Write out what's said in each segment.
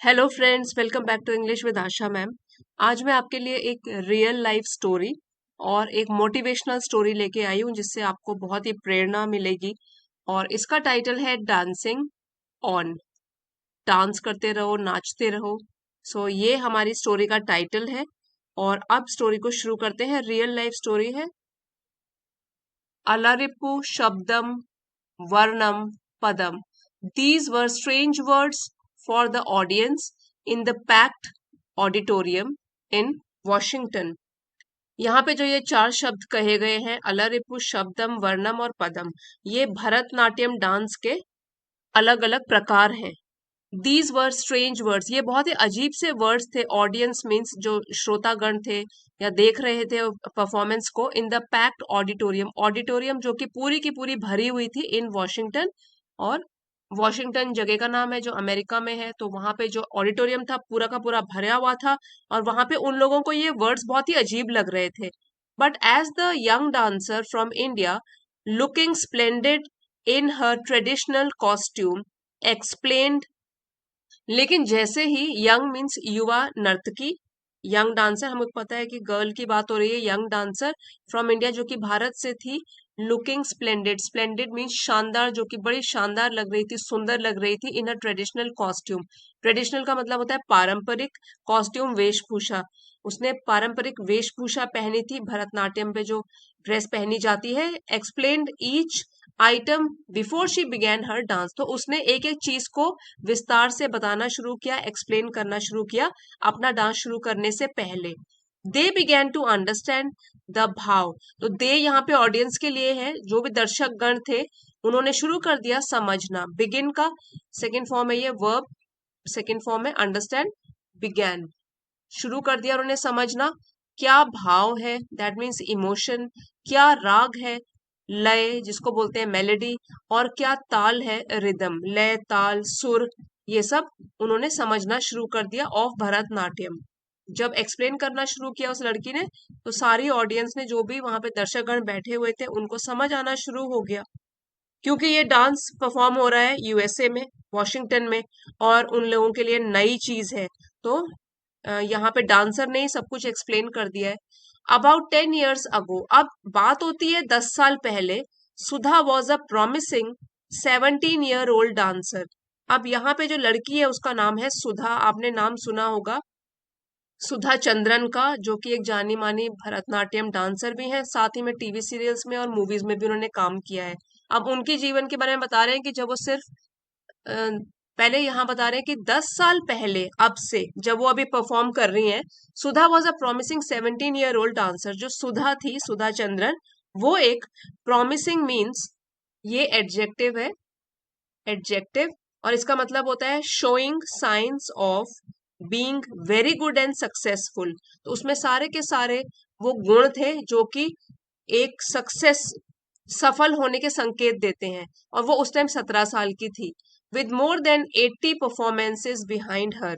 Hello friends, welcome back to English with Asha ma'am. आज मैं आपके लिए एक रियल लाइफ स्टोरी और एक मोटिवेशनल स्टोरी लेके आई हूँ जिससे आपको बहुत ही प्रेरणा मिलेगी। और इसका टाइटल है डांसिंग ऑन। डांस करते रहो, नाचते रहो। ये हमारी स्टोरी का टाइटल है। और अब स्टोरी को शुरू करते हैं। रियल लाइफ स्टोरी है। अलरिपु शब्दम Varnam, Padam. These were strange words for the audience in the packed auditorium in Washington. यहाँ पे जो ये चार शब्द कहे गए हैं, अलरिपु, शब्दम, वर्णम और पदम, ये भरतनाट्यम डांस के अलग अलग प्रकार हैं। दीज वर स्ट्रेंज वर्ड्स, ये बहुत ही अजीब से वर्ड्स थे। ऑडियंस मीन्स जो श्रोतागण थे या देख रहे थे परफॉर्मेंस को। In the packed auditorium, auditorium जो कि पूरी की पूरी भरी हुई थी इन वॉशिंगटन। और वॉशिंगटन जगह का नाम है जो अमेरिका में है। तो वहां पे जो ऑडिटोरियम था पूरा का पूरा भरा हुआ था। और वहां पे उन लोगों को ये वर्ड्स बहुत ही अजीब लग रहे थे। But as the young dancer from India, looking splendid in her traditional costume, explained. लेकिन जैसे ही यंग मीन्स युवा नर्तकी, यंग डांसर, हमें पता है कि गर्ल की बात हो रही है, यंग डांसर फ्रॉम इंडिया जो कि भारत से थी। लुकिंग स्प्लेंडेड, स्प्लेंडेड मीन्स शानदार, जो कि बड़ी शानदार लग रही थी, सुंदर लग रही थी। इन अ ट्रेडिशनल कॉस्ट्यूम, ट्रेडिशनल का मतलब होता है पारंपरिक, कॉस्ट्यूम वेशभूषा। उसने पारंपरिक वेशभूषा पहनी थी, भरतनाट्यम पे जो ड्रेस पहनी जाती है। Explained each item before she began her dance, तो उसने एक एक चीज को विस्तार से बताना शुरू किया, एक्सप्लेन करना शुरू किया अपना डांस शुरू करने से पहले। दे बिगेन टू अंडरस्टैंड द भाव, तो दे यहाँ पे ऑडियंस के लिए है, जो भी दर्शक गण थे उन्होंने शुरू कर दिया समझना। बिगिन का सेकेंड फॉर्म है ये वर्ब, सेकेंड फॉर्म है अंडरस्टैंड, बिगैन, शुरू कर दिया उन्होंने समझना। क्या भाव है, दैट मीन्स इमोशन। क्या राग है, लय जिसको बोलते हैं मेलोडी। और क्या ताल है, रिदम, लय ताल सुर, ये सब उन्होंने समझना शुरू कर दिया ऑफ भरतनाट्यम। जब एक्सप्लेन करना शुरू किया उस लड़की ने, तो सारी ऑडियंस ने, जो भी वहां पे दर्शकगण बैठे हुए थे, उनको समझ आना शुरू हो गया। क्योंकि ये डांस परफॉर्म हो रहा है यूएसए में, वॉशिंगटन में, और उन लोगों के लिए नई चीज है। तो यहाँ पे डांसर ने ही सब कुछ एक्सप्लेन कर दिया है। अबाउट 10 years अगो, अब बात होती है 10 साल पहले। Sudha was a promising 17 year old dancer. अब यहाँ पे जो लड़की है उसका नाम है सुधा, आपने नाम सुना होगा सुधा चंद्रन का, जो कि एक जानी मानी भरतनाट्यम डांसर भी है, साथ ही में टीवी सीरियल्स में और मूवीज में भी उन्होंने काम किया है। अब उनके जीवन के बारे में बता रहे हैं कि जब वो सिर्फ अ, पहले यहाँ बता रहे हैं कि 10 साल पहले, अब से, जब वो अभी परफॉर्म कर रही हैं। Sudha was a promising 17 year old dancer, जो सुधा थी, सुधा चंद्रन, वो एक प्रॉमिसिंग मीन्स, ये एडजेक्टिव है, एडजेक्टिव, और इसका मतलब होता है showing signs of being very good and successful. तो उसमें सारे के सारे वो गुण थे जो कि एक सक्सेस, सफल होने के संकेत देते हैं। और वो उस टाइम 17 साल की थी। With more than 80 performances behind her,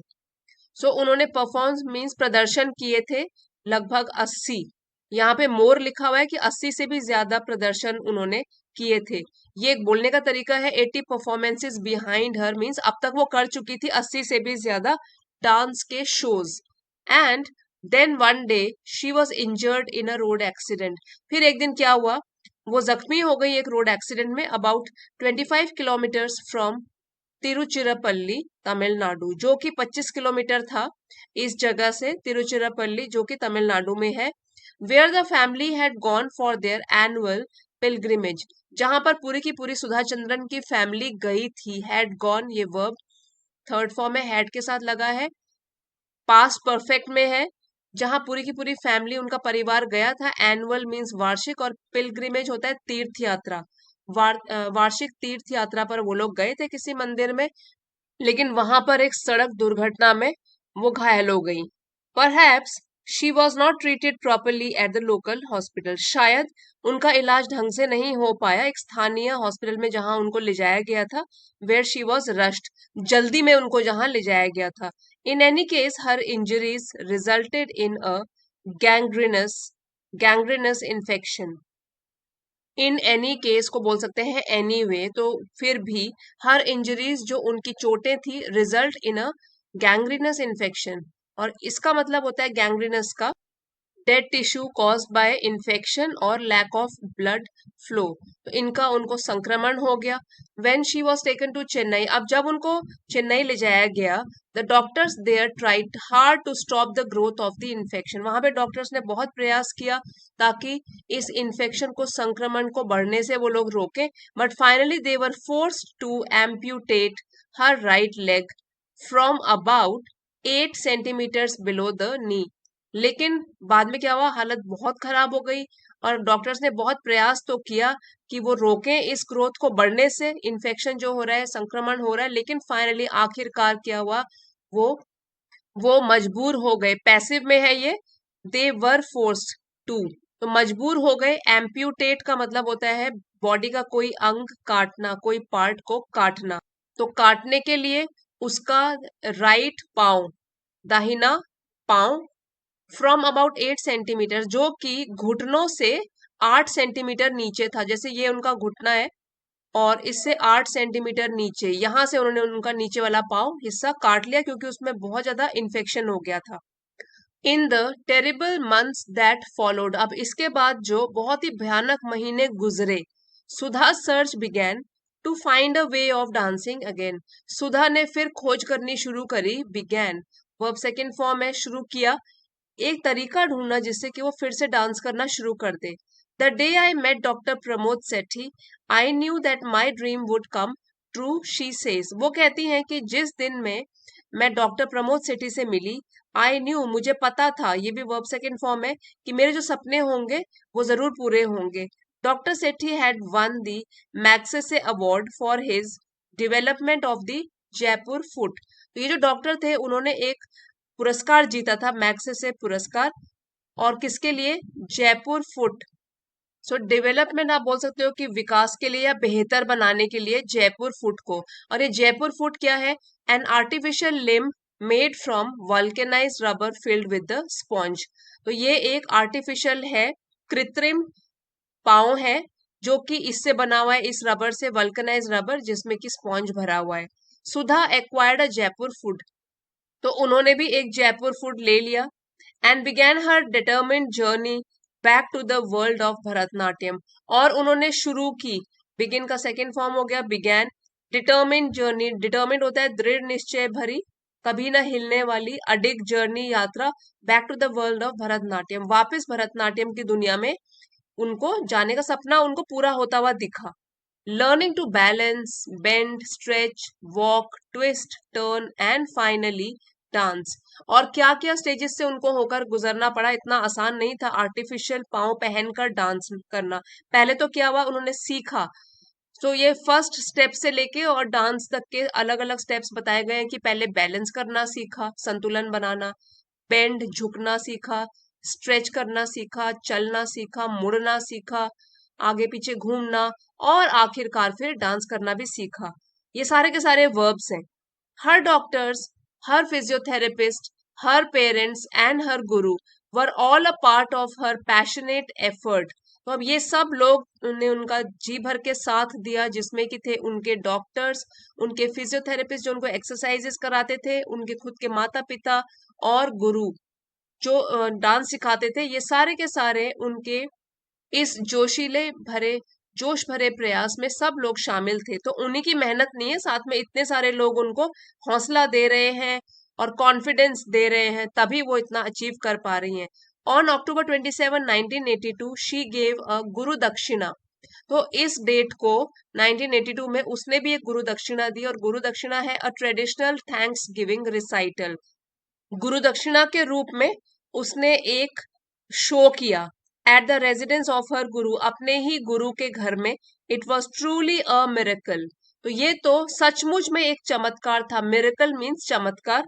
उन्होंने परफॉर्म मीन्स प्रदर्शन किए थे लगभग 80। यहाँ पे मोर लिखा हुआ है कि 80 से भी ज्यादा प्रदर्शन उन्होंने किए थे। ये एक बोलने का तरीका है। 80 परफॉर्मेंसेस बिहाइंड हर मीन्स अब तक वो कर चुकी थी 80 से भी ज्यादा डांस के shows. And then one day she was injured in a road accident, फिर एक दिन क्या हुआ, वो जख्मी हो गई एक रोड एक्सीडेंट में, about 25 kilometres from Tiruchirappalli, Tamil Nadu, जो कि 25 किलोमीटर था इस जगह से, तिरुचिरापल्ली जो कि तमिलनाडु में है। Where the family had gone for their annual pilgrimage, जहां पर पूरी की पूरी सुधा चंद्रन की फैमिली गई थी। हैड गॉन, ये वर्ब थर्ड फॉर्म में हैड के साथ लगा है, पास्ट परफेक्ट में है। जहां पूरी की पूरी फैमिली, उनका परिवार गया था। एनुअल मीन्स वार्षिक, और पिलग्रिमेज होता है तीर्थ यात्रा। वार्षिक तीर्थ यात्रा पर वो लोग गए थे किसी मंदिर में। लेकिन वहां पर एक सड़क दुर्घटना में वो घायल हो गई। Perhaps she was not treated properly at the local hospital, शायद उनका इलाज ढंग से नहीं हो पाया एक स्थानीय हॉस्पिटल में जहां उनको ले जाया गया था। वेयर शी वॉज रश्ड, जल्दी में उनको जहां ले जाया गया था। In any case her injuries resulted in a gangrenous gangrenous infection. In any case को बोल सकते हैं एनी वे, तो फिर भी हर इंजरीज, जो उनकी चोटें थी, result in a gangrenous infection, और इसका मतलब होता है गैंग्रीनस का dead tissue caused by infection और लैक ऑफ ब्लड फ्लो। तो इनका उनको संक्रमण हो गया। When she was taken to Chennai, अब जब उनको चेन्नई ले जाया गया, the doctors there tried hard to stop the growth of the infection, वहां पे डॉक्टर्स ने बहुत प्रयास किया ताकि इस इन्फेक्शन को, संक्रमण को बढ़ने से वो लोग रोकें, but finally they were forced to amputate her right leg from about 8 centimetres below the knee. लेकिन बाद में क्या हुआ, हालत बहुत खराब हो गई और डॉक्टर्स ने बहुत प्रयास तो किया कि वो रोकें इस ग्रोथ को बढ़ने से, इन्फेक्शन जो हो रहा है, संक्रमण हो रहा है, लेकिन फाइनली आखिरकार क्या हुआ, वो वो मजबूर हो गए। पैसिव में है ये, दे वर फोर्स्ड टू, तो मजबूर हो गए। एम्प्यूटेट का मतलब होता है बॉडी का कोई अंग काटना, कोई पार्ट को काटना। तो काटने के लिए उसका राइट पांव, दाहिना पांव, फ्रॉम अबाउट 8 सेंटीमीटर, जो कि घुटनों से 8 सेंटीमीटर नीचे था। जैसे ये उनका घुटना है और इससे 8 सेंटीमीटर नीचे, यहां से उन्होंने उनका नीचे वाला पाव हिस्सा काट लिया क्योंकि उसमें बहुत ज्यादा इन्फेक्शन हो गया था। In the terrible months that followed, अब इसके बाद जो बहुत ही भयानक महीने गुजरे, Sudha search began to find a way of dancing again, Sudha ने फिर खोज करनी शुरू करी। बिगैन वर्ब सेकंड फॉर्म है, शुरू किया, एक तरीका ढूंढना जिससे कि वो फिर से डांस करना शुरू कर दे। The day I met doctor Pramod Sethi I knew that my dream would come true, she says, वो कहती हैं कि जिस दिन में मैं डॉक्टर प्रमोद सेठी से मिली, आई न्यू, मुझे पता था, ये भी वर्ब सेकंड फॉर्म है, कि मेरे जो सपने होंगे वो जरूर पूरे होंगे। Doctor Sethi had one the Magsaysay award for his development of the Jaipur foot, तो ये जो डॉक्टर थे उन्होंने एक पुरस्कार जीता था, मैग्सेसे पुरस्कार, और किसके लिए, जयपुर फुट। सो डेवलपमेंट आप बोल सकते हो कि विकास के लिए या बेहतर बनाने के लिए जयपुर फुट को। और ये जयपुर फुट क्या है, an artificial limb made from vulcanised rubber filled with the sponge, तो ये एक आर्टिफिशियल है, कृत्रिम पाँव है जो कि इससे बना हुआ है, इस रबर से, वल्केनाइज्ड रबर जिसमें कि स्पॉन्ज भरा हुआ है। Sudha acquired a Jaipur foot, तो उन्होंने भी एक जयपुर फूड ले लिया। And began her determined journey back to the world of Bharatanatyam, और उन्होंने शुरू की, बिगिन का सेकेंड फॉर्म हो गया बिगैन, डिटर्मिन्ड जर्नी, डिटर्मिन्ड होता है दृढ़ निश्चय भरी, कभी ना हिलने वाली, अडिग जर्नी, यात्रा, back to the world of Bharatanatyam, वापस भरतनाट्यम की दुनिया में उनको जाने का सपना उनको पूरा होता हुआ दिखा। Learning to balance, bend, stretch, walk, twist, turn and finally dance, और क्या क्या स्टेजेस से उनको होकर गुजरना पड़ा, इतना आसान नहीं था आर्टिफिशियल पाँव पहनकर डांस करना। पहले तो क्या हुआ, उन्होंने सीखा, तो ये फर्स्ट स्टेप से लेके और डांस तक के अलग अलग स्टेप्स बताए गए हैं कि पहले बैलेंस करना सीखा, संतुलन बनाना, बेंड झुकना सीखा, स्ट्रेच करना सीखा, चलना सीखा, मुड़ना सीखा, आगे पीछे घूमना, और आखिरकार फिर डांस करना भी सीखा। ये सारे के सारे वर्ब्स हैं। Her doctors, her physiotherapist, her parents and her guru were all a part of her passionate effort, तो अब ये सब लोग ने उनका जी भर के साथ दिया, जिसमें कि थे उनके डॉक्टर्स, उनके फिजियोथेरेपिस्ट जो उनको एक्सरसाइजेस कराते थे, उनके खुद के माता पिता, और गुरु जो डांस सिखाते थे, ये सारे के सारे उनके इस जोश भरे प्रयास में सब लोग शामिल थे। तो उन्हीं की मेहनत नहीं है, साथ में इतने सारे लोग उनको हौसला दे रहे हैं और कॉन्फिडेंस दे रहे हैं, तभी वो इतना अचीव कर पा रही हैं। On October 27 1982 she gave a गुरु दक्षिणा, तो इस डेट को 1982 में उसने भी एक गुरु दक्षिणा दी, और गुरु दक्षिणा है a traditional thanks giving recital, गुरु दक्षिणा के रूप में उसने एक शो किया at the residence of her गुरु, अपने ही गुरु के घर में। It was truly a miracle, तो ये तो सचमुच में एक चमत्कार था। मिरेकल मीन्स चमत्कार।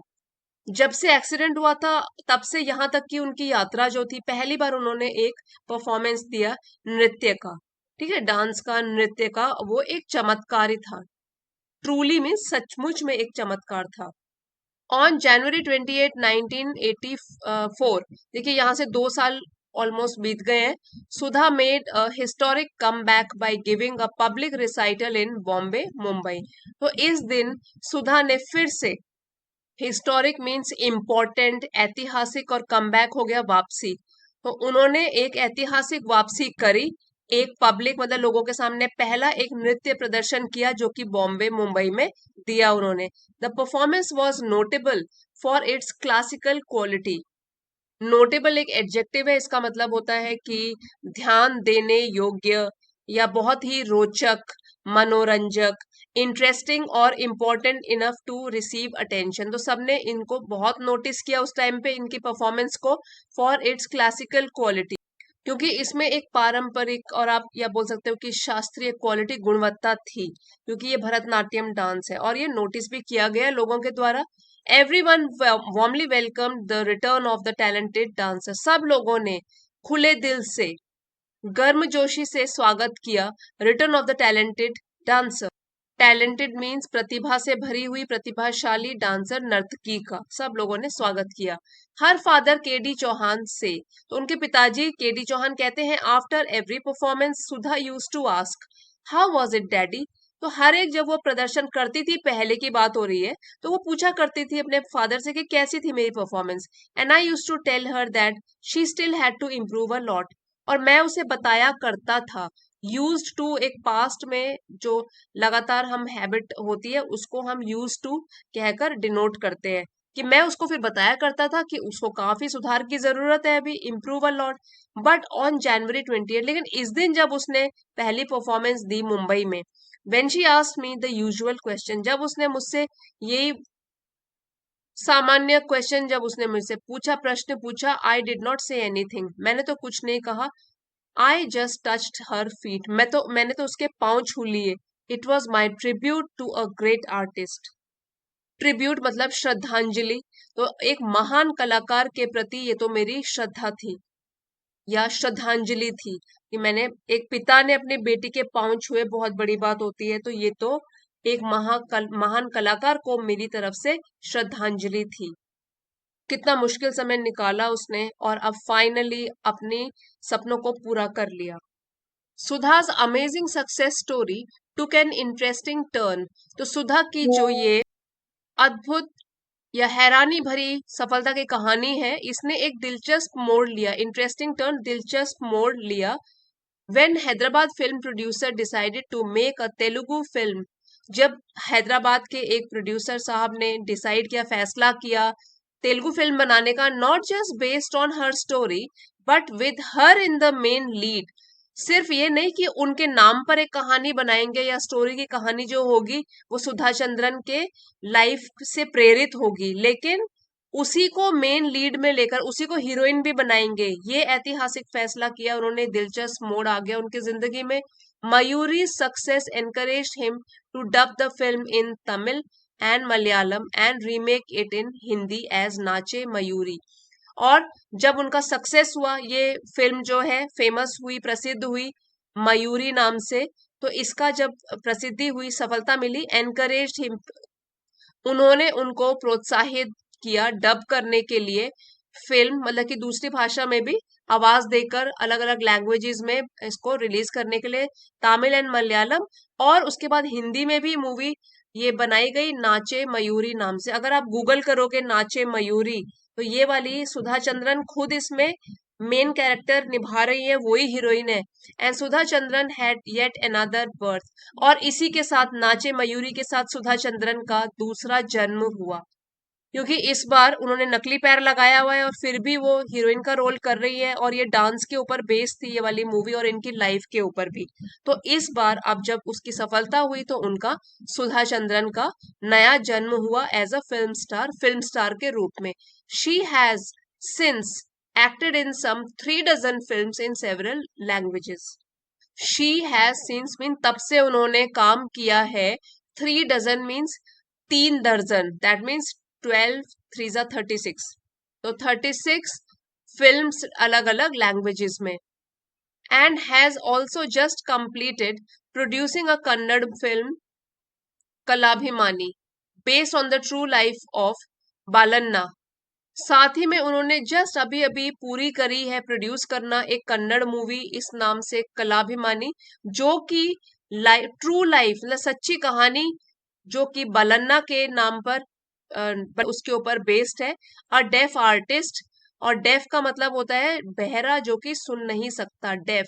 जब से एक्सीडेंट हुआ था तब से यहाँ तक की उनकी यात्रा जो थी, पहली बार उन्होंने एक परफॉर्मेंस दिया नृत्य का, ठीक है, डांस का, नृत्य का, वो एक चमत्कार ही था। ट्रूली मीन्स सचमुच में एक चमत्कार था। ऑन जनवरी 28 1984, देखिए यहाँ से 2 साल ऑलमोस्ट बीत गए हैं, Sudha made a historic come back by giving a public recital in Bombay Mumbai, तो इस दिन सुधा ने फिर से हिस्टोरिक मीन्स इम्पोर्टेंट, ऐतिहासिक, और कमबैक हो गया वापसी। तो उन्होंने एक ऐतिहासिक वापसी करी, एक पब्लिक मतलब लोगों के सामने पहला एक नृत्य प्रदर्शन किया जो कि बॉम्बे मुंबई में दिया उन्होंने। The performance was notable for its classical quality. Notable एक एडजेक्टिव है, इसका मतलब होता है कि ध्यान देने योग्य या बहुत ही रोचक, मनोरंजक, इंटरेस्टिंग और important enough to receive attention. तो सबने इनको बहुत नोटिस किया उस टाइम पे, इनकी परफॉर्मेंस को, फॉर इट्स क्लासिकल क्वालिटी, क्योंकि इसमें एक पारंपरिक और आप या बोल सकते हो कि शास्त्रीय क्वालिटी, गुणवत्ता थी, क्योंकि ये भरतनाट्यम डांस है और ये नोटिस भी किया गया लोगों के द्वारा। Everyone warmly welcome the return of the talented dancer. सब लोगों ने खुले दिल से, गर्मजोशी से स्वागत किया return of the talented dancer. Talented means प्रतिभा से भरी हुई, प्रतिभाशाली डांसर, नर्तकी का सब लोगों ने स्वागत किया। हर फादर केडी चौहान से, तो उनके पिताजी केडी चौहान कहते हैं, after every performance Sudha used to ask how was it daddy. तो हर एक जब वो प्रदर्शन करती थी, पहले की बात हो रही है, तो वो पूछा करती थी अपने फादर से कि कैसी थी मेरी performance. And I used to tell her that she still had to improve a lot. और मैं उसे बताया करता था। यूज्ड टू एक पास्ट में जो लगातार हम हैबिट होती है उसको हम यूज टू कहकर डिनोट करते हैं, कि मैं उसको फिर बताया करता था कि उसको काफी सुधार की जरूरत है, अभी improve a lot. But on January 20, लेकिन इस दिन जब उसने पहली परफॉर्मेंस दी मुंबई में, when she asked me the usual question, जब उसने मुझसे यही सामान्य क्वेश्चन जब उसने मुझसे पूछा, प्रश्न पूछा, I did not say anything, मैंने तो कुछ नहीं कहा। I just touched her feet, मैंने तो उसके पांव छू लिए। It was my tribute to a great artist. Tribute मतलब श्रद्धांजलि, तो एक महान कलाकार के प्रति ये तो मेरी श्रद्धा थी या श्रद्धांजलि थी, कि मैंने एक पिता ने अपने बेटी के पांव छुए, बहुत बड़ी बात होती है, तो ये तो एक महान कलाकार को मेरी तरफ से श्रद्धांजलि थी। कितना मुश्किल समय निकाला उसने और अब फाइनली अपनी सपनों को पूरा कर लिया। Sudha's amazing success story took an interesting turn. तो सुधा की जो ये अद्भुत या हैरानी भरी सफलता की कहानी है, इसने एक दिलचस्प मोड़ लिया, इंटरेस्टिंग टर्न, दिलचस्प मोड़ लिया। When Hyderabad film producer decided to make a Telugu film, जब हैदराबाद के एक प्रोड्यूसर साहब ने डिसाइड किया, फैसला किया तेलुगु फिल्म बनाने का, not just based on her story but with her in the main lead. सिर्फ ये नहीं कि उनके नाम पर एक कहानी बनाएंगे या स्टोरी की कहानी जो होगी वो सुधा चंद्रन के लाइफ से प्रेरित होगी, लेकिन उसी को मेन लीड में लेकर उसी को हीरोइन भी बनाएंगे। ये ऐतिहासिक फैसला किया उन्होंने, दिलचस्प मोड़ आ गया उनकी जिंदगी में। Mayuri success encouraged him to dub the film in Tamil and Malayalam and remake it in Hindi as Nache Mayuri. और जब उनका सक्सेस हुआ, ये फिल्म जो है फेमस हुई, प्रसिद्ध हुई मयूरी नाम से, तो इसका जब प्रसिद्धि हुई, सफलता मिली, एनकरेज हिम, उन्होंने उनको प्रोत्साहित किया डब करने के लिए फिल्म, मतलब कि दूसरी भाषा में भी आवाज देकर अलग अलग लैंग्वेजेस में इसको रिलीज करने के लिए, तमिल एंड मलयालम, और उसके बाद हिंदी में भी मूवी ये बनाई गई नाचे मयूरी नाम से। अगर आप गूगल करोगे नाचे मयूरी, तो ये वाली सुधा चंद्रन खुद इसमें मेन कैरेक्टर निभा रही है, वही हीरोइन है। And Sudha Chandran had yet another birth, और इसी के साथ नाचे मयूरी के साथ सुधा चंद्रन का दूसरा जन्म हुआ, क्योंकि इस बार उन्होंने नकली पैर लगाया हुआ है और फिर भी वो हीरोइन का रोल कर रही है, और ये डांस के ऊपर बेस्ड थी ये वाली मूवी और इनकी लाइफ के ऊपर भी। तो इस बार अब जब उसकी सफलता हुई तो उनका, सुधा चंद्रन का नया जन्म हुआ एज अ फिल्म स्टार के रूप में। She has since acted in some 3 dozen films in several languages. She has since mean तब से उन्होंने काम किया है, 3 dozen मीन्स 3 दर्जन, दैट मीन्स 12 3 36, तो 36 फिल्म्स अलग अलग लैंग्वेजेस में। And has also just completed producing a Kannada film Kalabhimani based on the true life of Balanna. साथ ही में उन्होंने जस्ट अभी अभी पूरी करी है प्रोड्यूस करना एक कन्नड़ मूवी इस नाम से कलाभिमानी, जो कि ट्रू लाइफ मतलब सच्ची कहानी, जो कि बालन्ना के नाम पर बट उसके ऊपर बेस्ड है। अ डेफ आर्टिस्ट, और डेफ का मतलब होता है बहरा जो कि सुन नहीं सकता, डेफ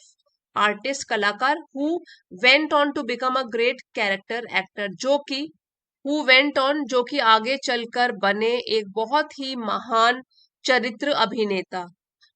आर्टिस्ट कलाकार, who went on to become a great character actor, जो कि हु वेंट ऑन जो कि आगे चलकर बने एक बहुत ही महान चरित्र अभिनेता।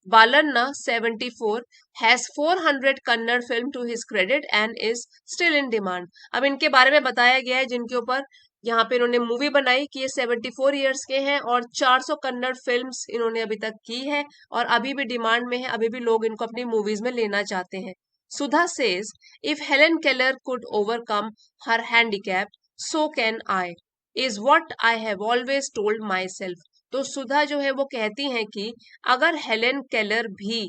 Balanna, 74, has 400 Kannada film to his credit and is still in demand. अब इनके बारे में बताया गया है जिनके ऊपर यहाँ पे इन्होंने मूवी बनाई कि ये 74 ईयर्स के हैं और 400 कन्नड़ फिल्म्स इन्होंने अभी तक की है और अभी भी डिमांड में है, अभी भी लोग इनको अपनी मूवीज में लेना चाहते हैं। Sudha says, if Helen Keller could overcome her handicap, so can I, is what I have always told myself. तो सुधा जो है वो कहती हैं कि अगर हेलेन केलर भी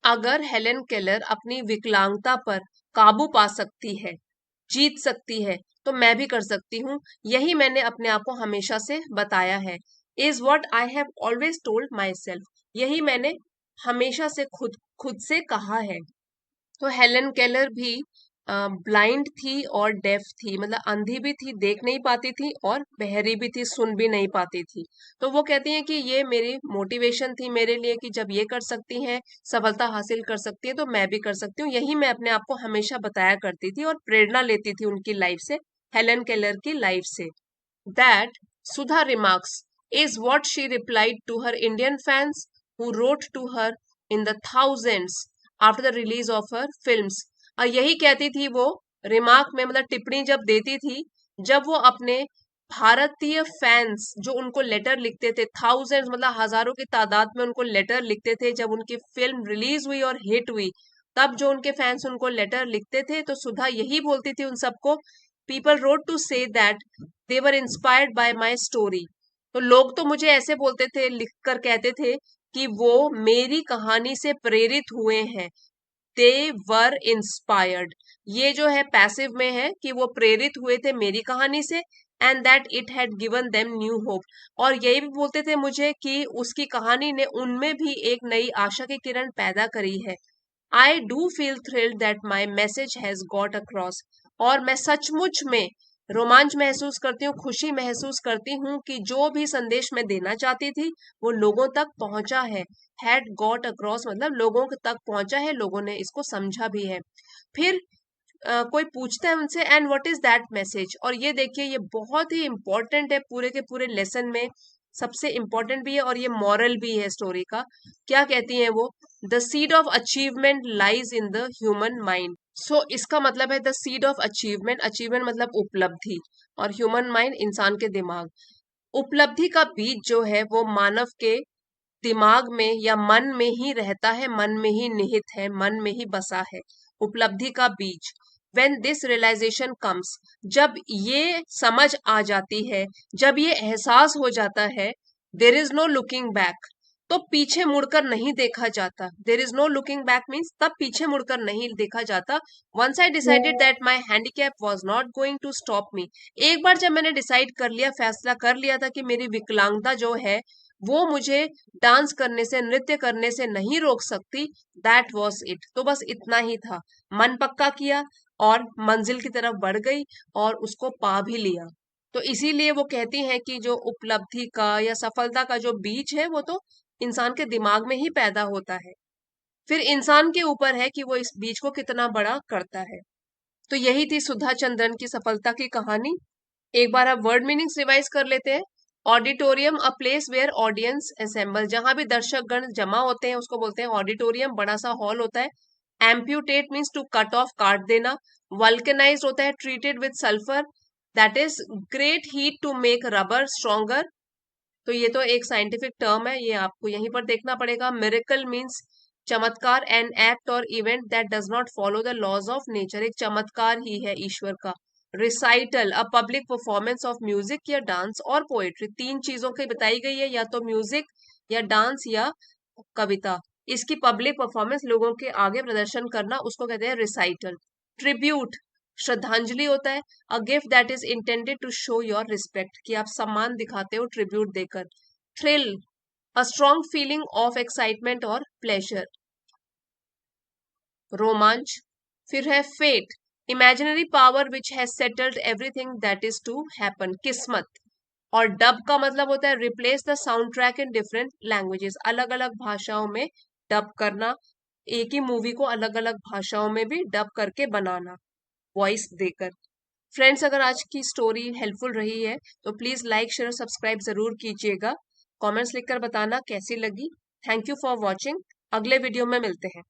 अगर हेलेन केलर अपनी विकलांगता पर काबू पा सकती है, जीत सकती है, तो मैं भी कर सकती हूँ। यही मैंने अपने आप को हमेशा से बताया है। Is what I have always told my self, यही मैंने हमेशा से खुद खुद से कहा है। तो हेलेन केलर भी ब्लाइंड थी और डेफ थी, मतलब अंधी भी थी, देख नहीं पाती थी, और बहरी भी थी, सुन भी नहीं पाती थी। तो वो कहती हैं कि ये मेरी मोटिवेशन थी मेरे लिए कि जब ये कर सकती हैं, सफलता हासिल कर सकती है, तो मैं भी कर सकती हूँ। यही मैं अपने आप को हमेशा बताया करती थी और प्रेरणा लेती थी उनकी लाइफ से, हेलेन केलर की लाइफ से। That, Sudha remarks, is what she replied to her Indian fans who wrote to her in the thousands after the release of her films. और यही कहती थी वो रिमार्क में, मतलब टिप्पणी जब देती थी, जब वो अपने भारतीय फैंस जो उनको लेटर लिखते थे, थाउजेंड्स मतलब हजारों की तादाद में उनको लेटर लिखते थे, जब उनकी फिल्म रिलीज हुई और हिट हुई, तब जो उनके फैंस उनको लेटर लिखते थे, तो सुधा यही बोलती थी उन सबको, people wrote to say that they were inspired by my story. तो लोग तो मुझे ऐसे बोलते थे, लिख कर कहते थे कि वो मेरी कहानी से प्रेरित हुए हैं। दे वर इंस्पायर्ड, ये जो है पैसिव में है कि वो प्रेरित हुए थे मेरी कहानी से, and that it had given them new hope, और यही भी बोलते थे मुझे कि उसकी कहानी ने उनमें भी एक नई आशा की किरण पैदा करी है। I do feel thrilled that my message has got across, और मैं सचमुच में रोमांच महसूस करती हूँ, खुशी महसूस करती हूँ कि जो भी संदेश मैं देना चाहती थी वो लोगों तक पहुंचा है। हैड गॉट अक्रॉस मतलब लोगों तक पहुंचा है, लोगों ने इसको समझा भी है। फिर कोई पूछता है उनसे, and what is that message, और ये देखिए ये बहुत ही इंपॉर्टेंट है पूरे के पूरे लेसन में, सबसे इंपॉर्टेंट भी है और ये मॉरल भी है स्टोरी का। क्या कहती हैं वो, the seed of achievement lies in the human mind. So इसका मतलब है the seed of achievement, achievement मतलब उपलब्धि, और ह्यूमन माइंड इंसान के दिमाग। उपलब्धि का बीज जो है वो मानव के दिमाग में या मन में ही रहता है, मन में ही निहित है, मन में ही बसा है उपलब्धि का बीज। when this realization comes, जब ये समझ आ जाती है, जब ये एहसास हो जाता है, there is no looking back, तो पीछे मुड़कर नहीं देखा जाता। there is no looking back means तब पीछे मुड़कर नहीं देखा जाता। once I decided that my handicap was not going to stop me, एक बार जब मैंने डिसाइड कर लिया, फैसला कर लिया था कि मेरी विकलांगता जो है वो मुझे डांस करने से, नृत्य करने से नहीं रोक सकती, दैट वॉज इट, तो बस इतना ही था। मन पक्का किया और मंजिल की तरफ बढ़ गई और उसको पा भी लिया। तो इसीलिए वो कहती हैं कि जो उपलब्धि का या सफलता का जो बीज है वो तो इंसान के दिमाग में ही पैदा होता है, फिर इंसान के ऊपर है कि वो इस बीज को कितना बड़ा करता है। तो यही थी सुधा चंद्रन की सफलता की कहानी। एक बार आप वर्ड मीनिंग्स रिवाइज कर लेते हैं। Auditorium, a place where audience assemble, जहां भी दर्शक गण जमा होते हैं उसको बोलते हैं ऑडिटोरियम, बड़ा सा हॉल होता है। Amputate means to cut off, काट देना। वल्केनाइज होता है treated with sulphur, that is great heat to make rubber stronger, तो ये तो एक साइंटिफिक टर्म है, ये आपको यहीं पर देखना पड़ेगा। मिरेकल मीन्स चमत्कार, an act or event that does not follow the laws of nature, एक चमत्कार ही है ईश्वर का। Recital, a public performance of music या डांस और पोएट्री, तीन चीजों की बताई गई है, या तो म्यूजिक या डांस या कविता। इसकी पब्लिक परफॉर्मेंस, लोगों के आगे प्रदर्शन करना, उसको कहते हैं रिसाइटल। ट्रिब्यूट, श्रद्धांजलि होता है। A gift that is intended to show your respect, कि आप सम्मान दिखाते हो ट्रिब्यूट देकर। Thrill, a strong feeling of excitement और प्लेजर, रोमांच। फिर है fate, imaginary power which has settled everything that is to happen, किस्मत। और डब का मतलब होता है replace the sound track in different languages, अलग अलग भाषाओं में डब करना, एक ही मूवी को अलग अलग भाषाओं में भी डब करके बनाना, वॉइस देकर। फ्रेंड्स, अगर आज की स्टोरी हेल्पफुल रही है तो प्लीज लाइक शेयर और सब्सक्राइब जरूर कीजिएगा। कमेंट्स लिखकर बताना कैसी लगी। Thank you for watching. अगले वीडियो में मिलते हैं।